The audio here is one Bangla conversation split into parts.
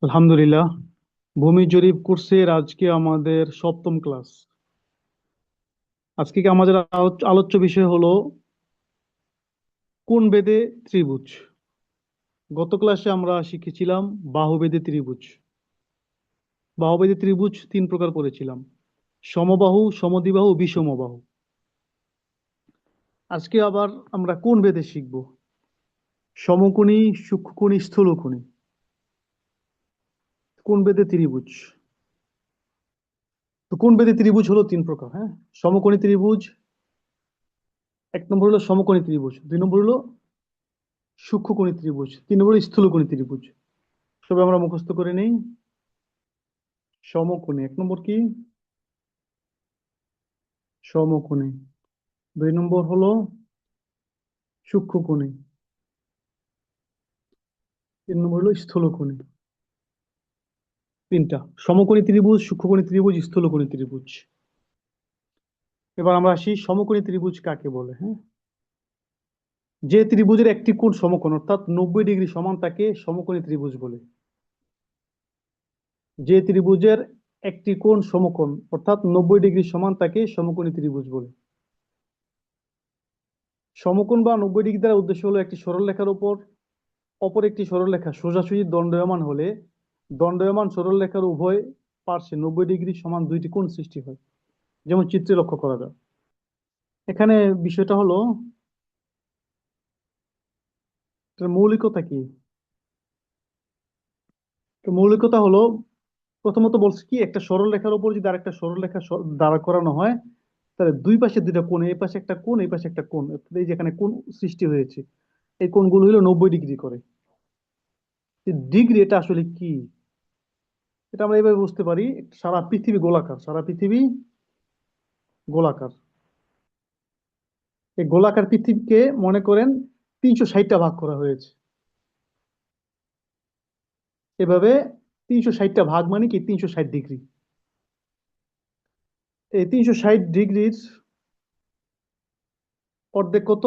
আলহামদুলিল্লাহ। ভূমি জরিপ কোর্সের আজকে আমাদের সপ্তম ক্লাস। আজকে কি আমাদের আলোচ্য বিষয় হলো কোণ বেদে ত্রিভুজ। গত ক্লাসে আমরা শিখেছিলাম বাহুবেদে ত্রিভুজ। বাহুবেদে ত্রিভুজ তিন প্রকার পড়েছিলাম: সমবাহু, সমদ্বিবাহু, বিষমবাহু। আজকে আবার আমরা কোণ বেদে শিখব সমকোণী, সূক্ষ্মকোণী, স্থূলকোণী। কোণ বেদে ত্রিভুজ। তো কোণ বেদে ত্রিভুজ হলো তিন প্রকার, হ্যাঁ। সমকোণী ত্রিভুজ, এক নম্বর হলো সমকোণী ত্রিভুজ, দুই নম্বর হলো সূক্ষ্মকোণী ত্রিভুজ, তিন নম্বর স্থূলকোণী ত্রিভুজ। সবে আমরা মুখস্থ করে নেই। সমকোণী এক নম্বর কি? সমকোণী। দুই নম্বর হলো সূক্ষ্মকোণী। তিন নম্বর হলো স্থূলকোণী। তিনটা: সমকোণী ত্রিভুজ, সূক্ষ্মকোণী ত্রিভুজ, স্থূলকোণী ত্রিভুজ। এবার আমরা আসি সমকোণী ত্রিভুজ কাকে বলে, হ্যাঁ। যে ত্রিভুজের একটি কোণ সমকোণ অর্থাৎ 90 ডিগ্রি সমান তাকে সমকোণী ত্রিভুজ বলে। যে ত্রিভুজের একটি কোণ সমকোণ অর্থাৎ 90 ডিগ্রি সমান তাকে সমকোণী ত্রিভুজ বলে। সমকোণ বা 90 ডিগ্রি দ্বারা উদ্দেশ্য হলো একটি সরলরেখার উপর অপর একটি সরলরেখা সোজাসুজি দণ্ডায়মান হলে দণ্ডায়মান সরলরেখার উভয় পার্শ্বে 90 ডিগ্রি সমান দুইটি কোণ সৃষ্টি হয়, যেমন চিত্রে লক্ষ্য করা যায়। এখানে বিষয়টা হলো, এটার মৌলিকতা কি? তো মৌলিকতা হলো, প্রথমত বলছি কি, একটা সরলরেখার উপর যদি আরেকটা সরলরেখা দাঁড়া করানো হয়, তাহলে দুই পাশে দুইটা কোণ, এই পাশে একটা কোণ, এই পাশে একটা কোণ, এই যেখানে কোণ সৃষ্টি হয়েছে, এই কোণগুলো হলো 90 ডিগ্রি করে। ডিগ্রি এটা আসলে কি? এটা আমরা এইভাবে বুঝতে পারি: সারা পৃথিবী গোলাকার, সারা পৃথিবী গোলাকার। এই গোলাকার পৃথিবীকে মনে করেন 360টা ভাগ করা হয়েছে। এভাবে 360টা ভাগ মানে কি 360 ডিগ্রি। এই 360 ডিগ্রির অর্ধেক কত?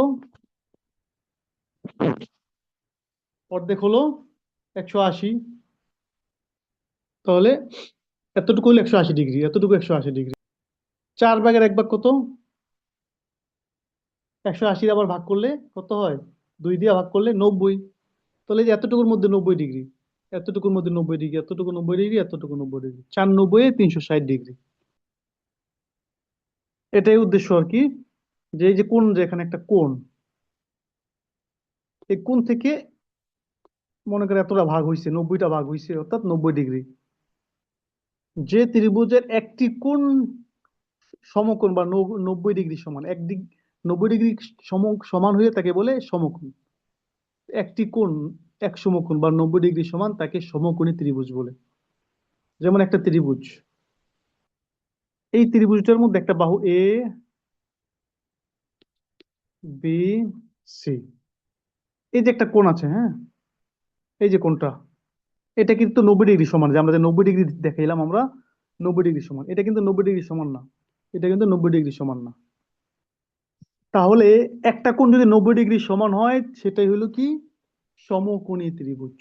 অর্ধেক হলো 180। তাহলে এতটুকু হলো 180 ডিগ্রি, এতটুকু 180 ডিগ্রি। 4 ভাগের 1 ভাগ কত? 180 আবার ভাগ করলে কত হয়? 2 দিয়ে ভাগ করলে 90। তাহলে এই যে এতটুকুর মধ্যে 90 ডিগ্রি, এতটুকুর মধ্যে 90 ডিগ্রি, এতটুকু 90 ডিগ্রি, এতটুকু 90 ডিগ্রি, 4 90 360 ডিগ্রি। এটাই উদ্দেশ্য আর কি, যে এই যে কোণ, যে এখানে একটা কোণ, এই কোণ থেকে মনে করে এতটা ভাগ হয়েছে, 90টা ভাগ হয়েছে, অর্থাৎ 90 ডিগ্রি। যে ত্রিভুজের একটি কোণ সমকোণ বা 90 ডিগ্রি সমান, এক দিক 90 ডিগ্রি সমান হয়ে তাকে বলে সমকোণ। একটি কোণ এক সমকোণ বা 90 ডিগ্রি সমান তাকে সমকোণী ত্রিভুজ বলে। যেমন একটা ত্রিভুজ, এই ত্রিভুজটার মধ্যে একটা বাহু এ, বি, সি। এই যে একটা কোণ আছে, হ্যাঁ, এই যে কোণটা, এটা কিন্তু 90 ডিগ্রি সমান, যে আমরা যে 90 ডিগ্রি দেখাইলাম আমরা, 90 ডিগ্রি সমান। এটা কিন্তু 90 ডিগ্রি সমান না, এটা কিন্তু 90 ডিগ্রি সমান না। তাহলে একটা কোণ যদি 90 ডিগ্রি সমান হয়, সেটাই হলো কি সমকোণী ত্রিভুজ।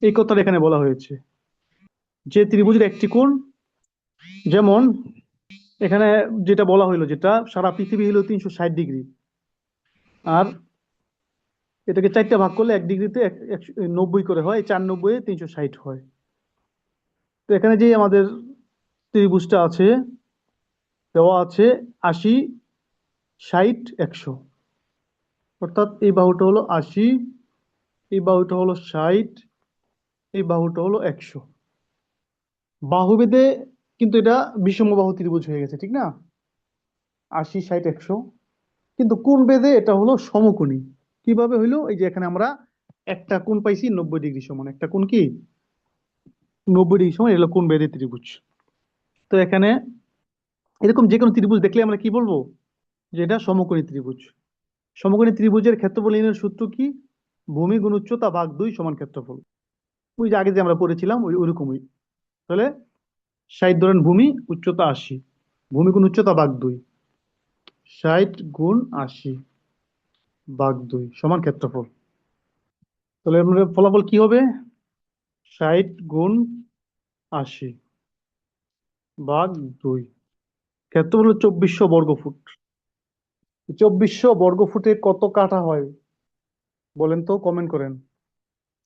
এই কথাটা এখানে বলা হয়েছে, যে ত্রিভুজের একটি কোণ, যেমন এখানে যেটা বলা হইলো, যেটা সারা পৃথিবী হলো 360 ডিগ্রি, আর এটাকে চারটা ভাগ করলে 1 ডিগ্রিতে 90 করে হয়, 4 90 360 হয়। তো এখানে যে আমাদের ত্রিভুজটা আছে, দেওয়া আছে 80, 60, 100। অর্থাৎ এই বাহুটা হলো 80, এই বাহুটা হলো 60, এই বাহুটা হলো 100। বাহুভেদে কিন্তু এটা বিষমবাহু ত্রিভুজ হয়ে গেছে, ঠিক না? 80, 60, 100। কিন্তু কোণ বেদে এটা হলো সমকোণী। কিভাবে হইলো? এই যে এখানে আমরা একটা কোণ পাইছি 90 ডিগ্রি সমান, একটা কোণ কি 90 ডিগ্রি সমান, এগুলো কোণ বেদে ত্রিভুজ। তো এখানে এরকম যে কোনো ত্রিভুজ দেখলে আমরা কি বলবো? যে এটা সমকোণী ত্রিভুজ। সমকোণী ত্রিভুজের ক্ষেত্রফল নির্ণয়ের সূত্র কি? ভূমি গুণ উচ্চতা ভাগ 2 সমান ক্ষেত্রফল। ওই যে আগে যে আমরা পড়েছিলাম ওইরকমই। তাহলে 60 ধরেন ভূমি, উচ্চতা 80, ভূমি গুণ উচ্চতা ভাগ 2, 60 গুণ 80 ভাগ 2 সমান ক্ষেত্রফল। তাহলে আমাদের ফলাফল কি হবে? 60 × 80 ভাগ 2। ক্ষেত্রফল হলো 2400 বর্গফুট। 2400 বর্গফুটে কত কাঠা হয় বলেন তো, কমেন্ট করেন।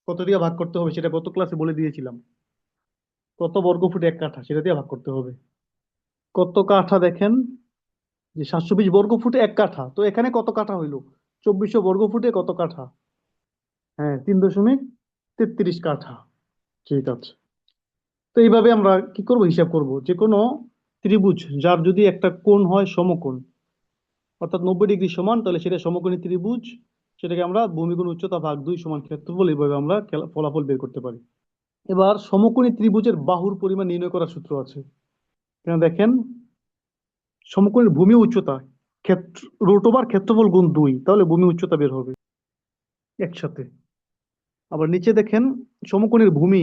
কত দিয়ে ভাগ করতে হবে সেটা গত ক্লাসে বলে দিয়েছিলাম। কত বর্গফুট এক কাঠা সেটা দিয়ে ভাগ করতে হবে। কত কাঠা দেখেন, যে 720 বর্গফুটে এক কাঠা, তো এখানে কত কাঠা হইলো? 2400 বর্গফুটে কত কাঠা? হ্যাঁ, 3.33 কাঠা। ঠিক আছে। তো এইভাবে আমরা কি করব, হিসাব করব যে কোনো ত্রিভুজ যার যদি একটা কোণ হয় সমকোণ, অর্থাৎ 90 ডিগ্রি সমান, তাহলে সেটা সমকোণী ত্রিভুজ। সেটাকে আমরা ভূমি গুণ উচ্চতা ভাগ 2 সমান ক্ষেত্রফল, এইভাবে আমরা ফলাফল বের করতে পারি। এবার সমকোণী ত্রিভুজের বাহুর পরিমাণ নির্ণয় করার সূত্র আছে। এখানে দেখেন, সমকোণের ভূমি উচ্চতা ক্ষেত্র রুট ওভার ক্ষেত্রফল গুণ 2, তাহলে ভূমি উচ্চতা বের হবে একসাথে। আবার নিচে দেখেন, সমকোণের ভূমি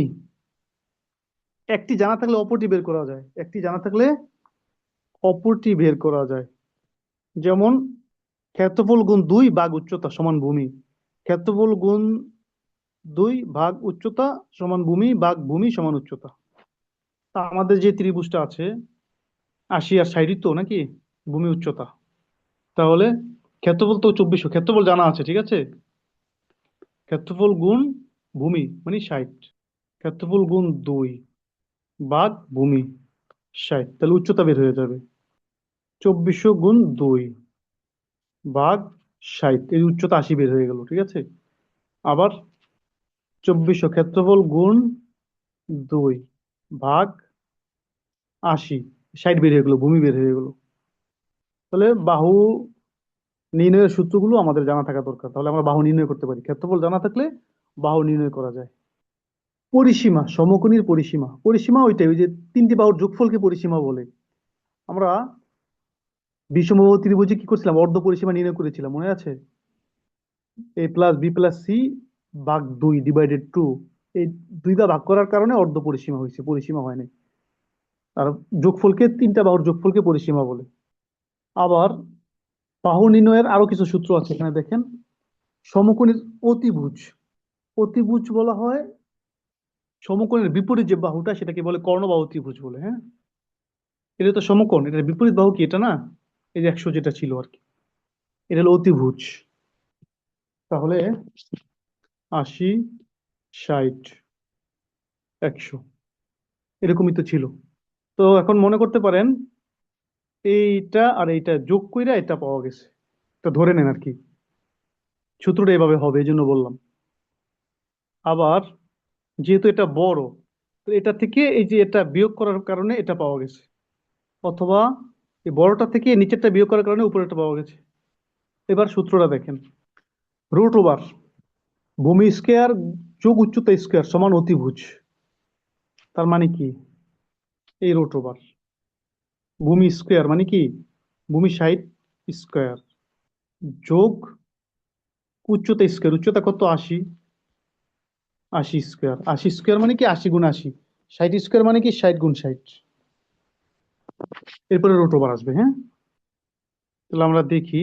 একটি জানা থাকলে অপরটি বের করা যায়, একটি জানা থাকলে অপরটি বের করা যায়। যেমন ক্ষেত্রফল গুণ 2 ভাগ উচ্চতা সমান ভূমি, ক্ষেত্রফল গুণ 2 ভাগ উচ্চতা সমান ভূমি ভাগ ভূমি সমান উচ্চতা। তা আমাদের যে ত্রিভুজটা আছে 80 আর 60 তো নাকি ভূমি উচ্চতা, তাহলে ক্ষেত্রফল তো 2400, ক্ষেত্রফল জানা আছে, ঠিক আছে। ক্ষেত্রফল গুণ ভূমি মানে 60, ক্ষেত্রফল গুণ 2 ভাগ ভূমি 60, তাহলে উচ্চতা বের হয়ে যাবে 2400 × 2 ভাগ 60, এই উচ্চতা 80 বের হয়ে গেল, ঠিক আছে। আবার 2400 ক্ষেত্রফল গুণ 2 ভাগ 80, 60 বের হয়ে গেল, ভূমি বের হয়ে গেল। তাহলে বাহু নির্ণয়ের সূত্রগুলো আমাদের জানা থাকা দরকার, তাহলে আমরা বাহু নির্ণয় করতে পারি। ক্ষেত্রফল জানা থাকলে বাহু নির্ণয় করা যায়। পরিসীমা, সমকোণীর পরিসীমা, পরিসীমা ওইটাই, ওই যে তিনটি বাহুর যোগফলকে পরিসীমা বলে। আমরা বিষমবাহু ত্রিভুজে কি করছিলাম, অর্ধ পরিসীমা নির্ণয় করেছিলাম, মনে আছে? a+b+c ভাগ 2/2, এই 2 দ্বারা ভাগ করার কারণে অর্ধ পরিসীমা হয়েছে, পরিসীমা হয় নাই। আর যোগফলকে, তিনটা বাহুর যোগফলকে পরিসীমা বলে। আবার বাহু নির্ণয়ের আরো কিছু সূত্র আছে, এখানে দেখেন। সমকোণীর অতিভুজ, অতিভুজ বলা হয় সমকোণের বিপরীত যে বাহুটা, সেটাকে বলে কর্ণবাহু ত্রিভুজ বলে। হ্যাঁ, এটা তো সমকোণ, এটার বিপরীত বাহু কি, এটা না, এই যে 100 যেটা ছিল আর কি, এটা হলো অতিভুজ। তাহলে 80, 60, 100 এরকমই তো ছিল। তো এখন মনে করতে পারেন এইটা আর এইটা যোগ কইরা এটা পাওয়া গেছে, এটা ধরে নেন আর কি, সূত্রটা এভাবে হবে, এই জন্য বললাম। আবার যেহেতু এটা বড়, তো এটা থেকে এই যে এটা বিয়োগ করার কারণে এটা পাওয়া গেছে, অথবা এই বড়টা থেকে নিচেরটা বিয়োগ করার কারণে উপরেরটা পাওয়া গেছে। এবার সূত্রটা দেখেন, রুট ওভার ভূমি স্কয়ার যোগ উচ্চতা স্কয়ার সমান অতিভুজ। তার মানে কি, এই রুট ওভার ভূমি স্কয়ার মানে কি, ভূমি 60 স্কয়ার যোগ উচ্চতা স্কয়ার, উচ্চতা কত, 80, 80 স্কয়ার, 80 স্কয়ার মানে কি 80 × 80, 60 স্কয়ার মানে কি 60 × 60। এরপরে রুট ওভার আসবে। হ্যাঁ, তাহলে আমরা দেখি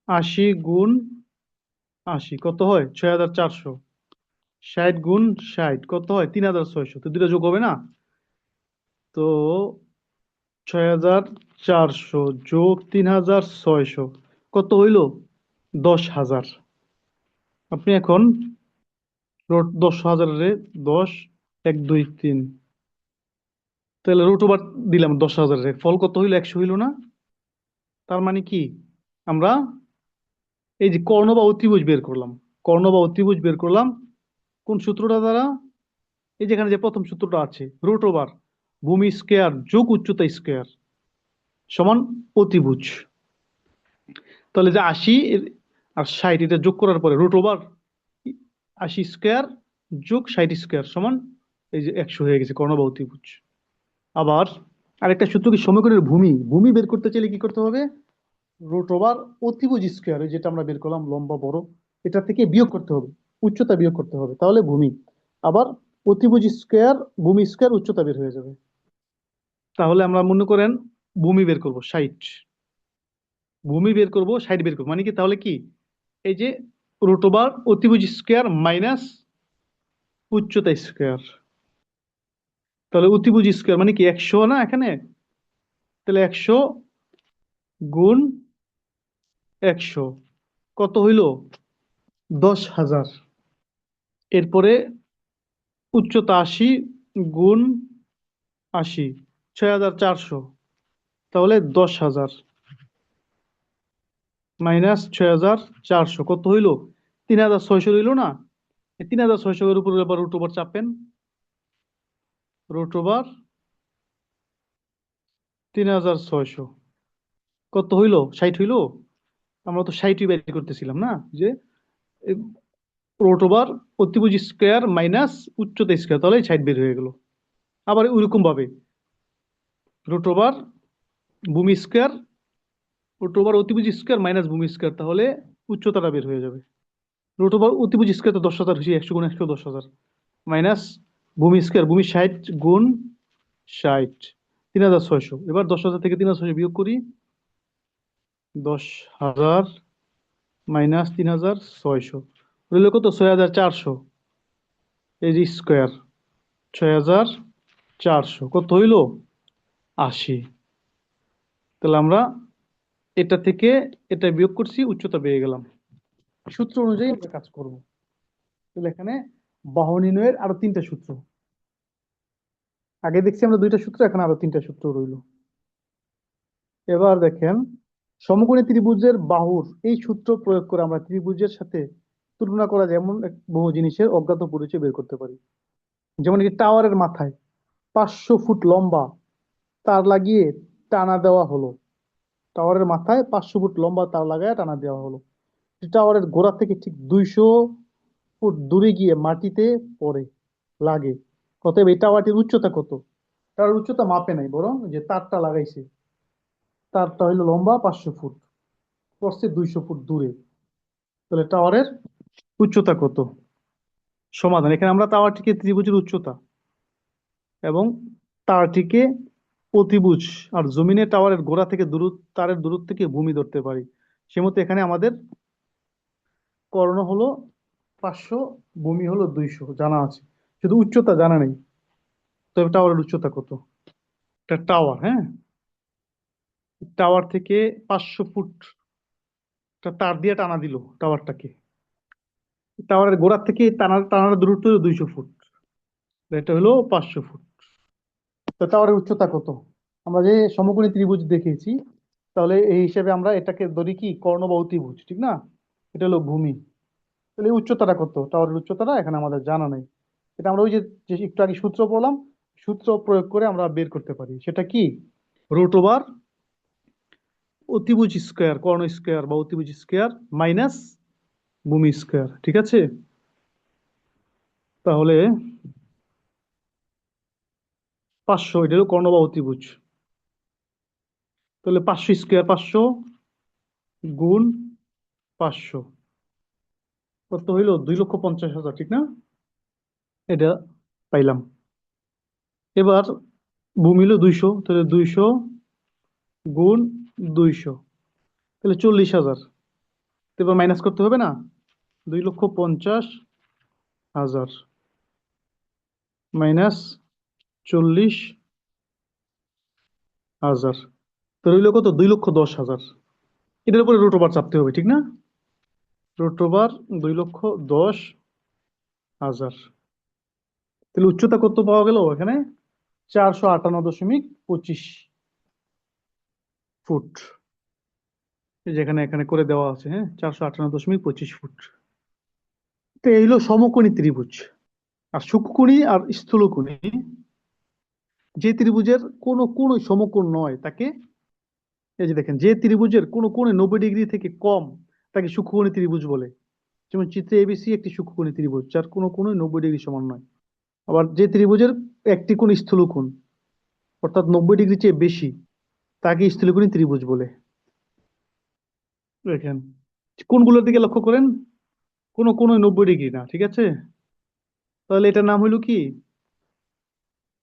80 × 80 কত হয়, 6400, 60 × 60 কত হয়, 3600, তো দুটা যোগ হবে না, তো 6400 যোগ 3600 কত হইল, 10,000। আপনি এখন 10,000-এ 10, 1, 2, 3, তাহলে রুট ওভার দিলাম 10,000-এর, ফল কত হইলো, 100 হইলো না? তার মানে কি, আমরা এই যে কর্ণ বা অতিভুজ বের করলাম, কর্ণ বা অতিভুজ বের করলাম কোন সূত্রটা দ্বারা, এই যেখানে যে প্রথম সূত্রটা আছে, রুট ওভার ভূমি স্কয়ার যোগ উচ্চতা স্কয়ার সমান অতিভুজ। তাহলে যে 80 আর 60 এটা যোগ করার পরে রুট ওভার 80 স্কয়ার যোগ 60 স্কয়ার সমান এই যে 100 হয়ে গেছে, কর্ণ বা অতিভুজ। আবার আরেকটা সূত্র কি, সমকোণের ভূমি, ভূমি বের করতে চাইলে কি করতে হবে, রুট ওভার অতিভুজ স্কয়ার, যেটা আমরা বের করলাম লম্বা বড়, এটা থেকে বিয়োগ করতে হবে, উচ্চতা বিয়োগ করতে হবে, তাহলে ভূমি। আবার অতিভুজ স্কয়ার ভূমি স্কয়ার উচ্চতা বের হয়ে যাবে। তাহলে আমরা মনে করেন ভূমি বের করব 60, ভূমি বের করব 60 বের করবো, মানে কি, তাহলে কি, এই যে রুট ওভার অতিভুজ স্কয়ার মাইনাস উচ্চতা স্কোয়ার। তাহলে অতিভুজ স্কোয়ার মানে কি 100 না এখানে? তাহলে 100 গুণ 100 কত হইল? 10,000। এরপরে উচ্চতা 80 গুণ 80, 6,400। তাহলে 10,000 মাইনাস 6,400 কত হইল? 3,600 হইল না? 3,600 এর উপর আবার রুট ওভার চাপেন। রুট ওভার 3,600 কত হইল? 60 হইল? আমরা তো 60ই বের করতেছিলাম না, যে রুট ওভার অতিভুজ স্কোয়ার মাইনাস উচ্চতা স্কোয়ার, তাহলে 60 বের হয়ে গেল। আবার ওইরকম ভাবে রুট ওভার ভূমি স্কোয়ার, রুট ওভার অতিভুজ স্কোয়ার মাইনাস ভূমি স্কোয়ার, তাহলে উচ্চতাটা বের হয়ে যাবে। রুট ওভার অতিভুজ স্কোয়ার তো 10,000 হয়েছে, 100 গুণ 100 10,000 মাইনাস ভূমি স্কোয়ার, ভূমি 60 গুণ 60, 3,600। এবার 10,000 থেকে 3,600 বিয়োগ করি। 10,000 মাইনাস 3,600 রইল কত? 6,400। এই যে স্কোয়ার 6,400 কত হইল? 80। তাহলে আমরা এটা থেকে এটা বিয়োগ করছি, উচ্চতা পেয়ে গেলাম। সূত্র অনুযায়ী আমরা কাজ করব। তাহলে এখানে বাহু নির্ণয়ের আরো 3টা সূত্র। আগে দেখছি আমরা 2টা সূত্র, এখন আরো 3টা সূত্র রইল। এবার দেখেন, সমকোণী ত্রিভুজের বাহুর এই সূত্র প্রয়োগ করে আমরা ত্রিভুজের সাথে তুলনা করা যায় এমন বহু জিনিসের অজ্ঞাত পরিচয় বের করতে পারি। যেমন কি টাওয়ারের মাথায় 500 ফুট লম্বা তার লাগিয়ে টানা দেওয়া হলো। টাওয়ারের মাথায় 500 ফুট লম্বা তার লাগায় টানা দেওয়া হলো। টাওয়ারের গোড়া থেকে ঠিক 200 ফুট দূরে গিয়ে মাটিতে পড়ে লাগে। অতএব এই টাওয়ারটির উচ্চতা কত? তার উচ্চতা মাপে নাই, বরং যে তারটা লাগাইছে তারটা হইলো লম্বা 500 ফুট, পড়ছে 200 ফুট দূরে। তাহলে টাওয়ারের উচ্চতা কত? সমাধান, এখানে আমরা টাওয়ারটিকে ত্রিভুজের উচ্চতা এবং তারটিকে অতিভুজ আর জমিনে টাওয়ারের গোড়া থেকে তারের দূরত্বকে ভূমি ধরতে পারি। সেমতো এখানে আমাদের কর্ণ হলো 500, ভূমি হলো 200 জানা আছে, শুধু উচ্চতা জানা নেই। তবে টাওয়ারের উচ্চতা কত? এটা টাওয়ার, হ্যাঁ, টাওয়ার থেকে 500 ফুট তার দিয়ে টানা দিল টাওয়ারটাকে। টাওয়ারের গোড়ার থেকে টানার দূরত্ব হলো 200 ফুট, এটা হলো 500 ফুট। তো টাওয়ারের উচ্চতা কত? আমরা যে সমকোণী ত্রিভুজ দেখিয়েছি, তাহলে এই হিসেবে আমরা এটাকে ধরি কি কর্ণ বা অতিভুজ, ঠিক না? এটা হলো ভূমি। তাহলে এই উচ্চতাটা কত? টাওয়ারের উচ্চতাটা এখানে আমাদের জানা নেই। এটা আমরা ওই যে যে একটু আগে সূত্র বললাম, সূত্র প্রয়োগ করে আমরা বের করতে পারি। সেটা কি? রুট ওভার অতিভুজ স্কোয়ার, কর্ণ স্কোয়ার বা অতিভুজ স্কোয়ার মাইনাস ভূমি স্কোয়ার, ঠিক আছে? তাহলে 500, এটা হলো কর্ণ বা অতিভুজ। তাহলে 500 স্কোয়ার, 500 গুণ 500 কত হইলো? 2,50,000, ঠিক না? এটা পাইলাম। এবার ভূমি হলো 200, তাহলে 200 গুণ 200, তাহলে 40,000। এবার মাইনাস করতে হবে না? 2,50,000 মাইনাস 40,000, তো রইল কত? 2,10,000। এটার উপরে রুট ওভার চাপতে হবে, ঠিক না? Route over 2,10,000। তাহলে উচ্চতা কত পাওয়া গেল এখানে? 458.25 ফুট। যেখানে এখানে করে দেওয়া আছে, হ্যাঁ, 458.25 ফুট। তো এই হলো সমকোণী ত্রিভুজ। আর সূক্ষ্মকোণী আর স্থূলকোণী, যে ত্রিভুজের কোনো কোণই সমকোণ নয় তাকে, এই যে দেখেন, যে ত্রিভুজের কোনো কোণে 90 ডিগ্রি থেকে কম তাকে সূক্ষ্মকোণী ত্রিভুজ বলে। যেমন চিত্রে এবিসি একটি সূক্ষ্মকোণী ত্রিভুজ যার কোনো কোণই 90 ডিগ্রি সমান নয়। আবার যে ত্রিভুজের একটি কোণ স্থূলকোণ, অর্থাৎ 90 ডিগ্রি চেয়ে বেশি, তাকে স্থূলকোণী ত্রিভুজ বলে। দেখেন কোণগুলোর দিকে লক্ষ্য করেন, কোনো কোণই 90 ডিগ্রি না, ঠিক আছে? তাহলে এটার নাম হলো কি?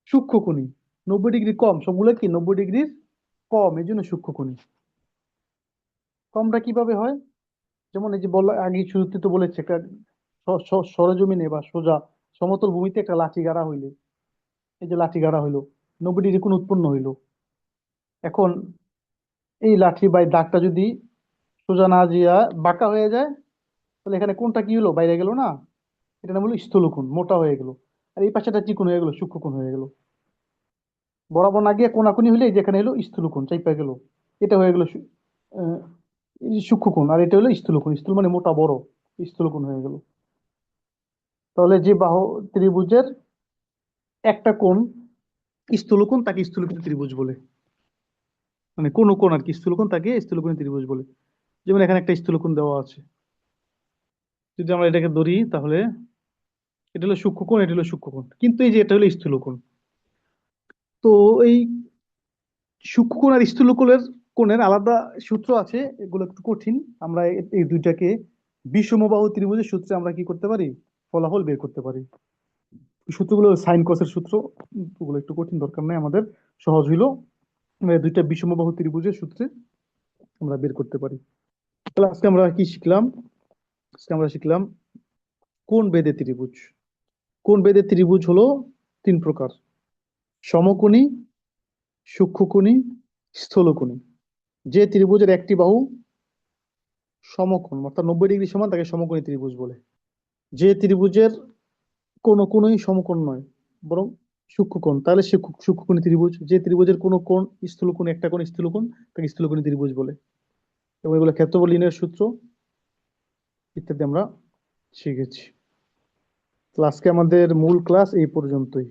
সূক্ষ্মকোণী। 90 ডিগ্রি কম, সবগুলো কি 90 ডিগ্রির কম, এই জন্য সূক্ষ্মকোণী। কমটা কিভাবে হয়? যেমন এই যে বলা আগে শুরুতে তো বলেছে একটা সরজমিনে বা সোজা সমতল ভূমিতে একটা লাঠি গাড়া হইলে, এই যে লাঠি গাড়া হইলো, 90 ডিগ্রি কোণ উৎপন্ন হইলো। এখন এই লাঠি বা এই দাগটা যদি সোজা না দিয়া বাঁকা হয়ে যায়, তাহলে এখানে কোণটা কি হলো, বাইরে গেল না? এটা নাম হলো স্থূলকোণ, মোটা হয়ে গেল। আর এই পাশেটা চিকন হয়ে গেল, সূক্ষ্মকোণ হয়ে গেল। বরাবর না গিয়ে কোনাকুনি হইলে এই যেখানে হলো স্থূলকোণ চাইপা গেল, এটা হয়ে গেল সূক্ষ্মকোণ। আর এটা হলো স্থূলকোণ, স্থূল মানে মোটা বড়, স্থূলকোণ হয়ে গেল। তাহলে যে বাহু ত্রিভুজের একটা কোণ স্থূলকোণ তাকে স্থূলকোণ ত্রিভুজ বলে। মানে কোন কোণ আর কি স্থূলকোণ তাকে স্থূলকোণ ত্রিভুজ বলে। যেমন এখানে একটা স্থূলকোণ দেওয়া আছে, যদি আমরা এটাকে ধরি তাহলে এটা হলো সূক্ষ্মকোণ, এটা হলো সূক্ষ্মকোণ, কিন্তু এই যে এটা হলো স্থূলকোণ। তো এই সূক্ষ্মকোণ আর স্থূলকোণের কোণের আলাদা সূত্র আছে, এগুলো একটু কঠিন। আমরা এই দুইটাকে বিষমবাহু ত্রিভুজের সূত্রে আমরা কি করতে পারি, ফলাফল বের করতে পারি। সূত্রগুলো সাইন কসের সূত্র, ওগুলো একটু কঠিন, দরকার নাই আমাদের, সহজ হইলো। আমরা এই দুইটা বিষমবাহু ত্রিভুজের সূত্রে আমরা বের করতে পারি। তাহলে আজকে আমরা কি শিখলাম? আজকে আমরা শিখলাম কোণ বেধের ত্রিভুজ। কোণ বেধের ত্রিভুজ হলো তিন প্রকার: সমকোণী, সূক্ষ্মকোণী, স্থূলকোণী। যে ত্রিভুজের একটি বাহু সমকোণ অর্থাৎ 90 ডিগ্রি সমান তাকে সমকোণী ত্রিভুজ বলে। যে ত্রিভুজের কোনো কোণই সমকোণ নয়, বরং সূক্ষ্মকোণ, তাহলে সে সূক্ষ্মকোণী ত্রিভুজ। যে ত্রিভুজের কোনো কোণ স্থূলকোণ, একটা কোণ স্থূলকোণ, তাকে স্থূলকোণী ত্রিভুজ বলে। এবং এগুলো ক্ষেত্রফল নির্ণয়ের সূত্র ইত্যাদি আমরা শিখেছি। তো আজকে আমাদের মূল ক্লাস এই পর্যন্তই।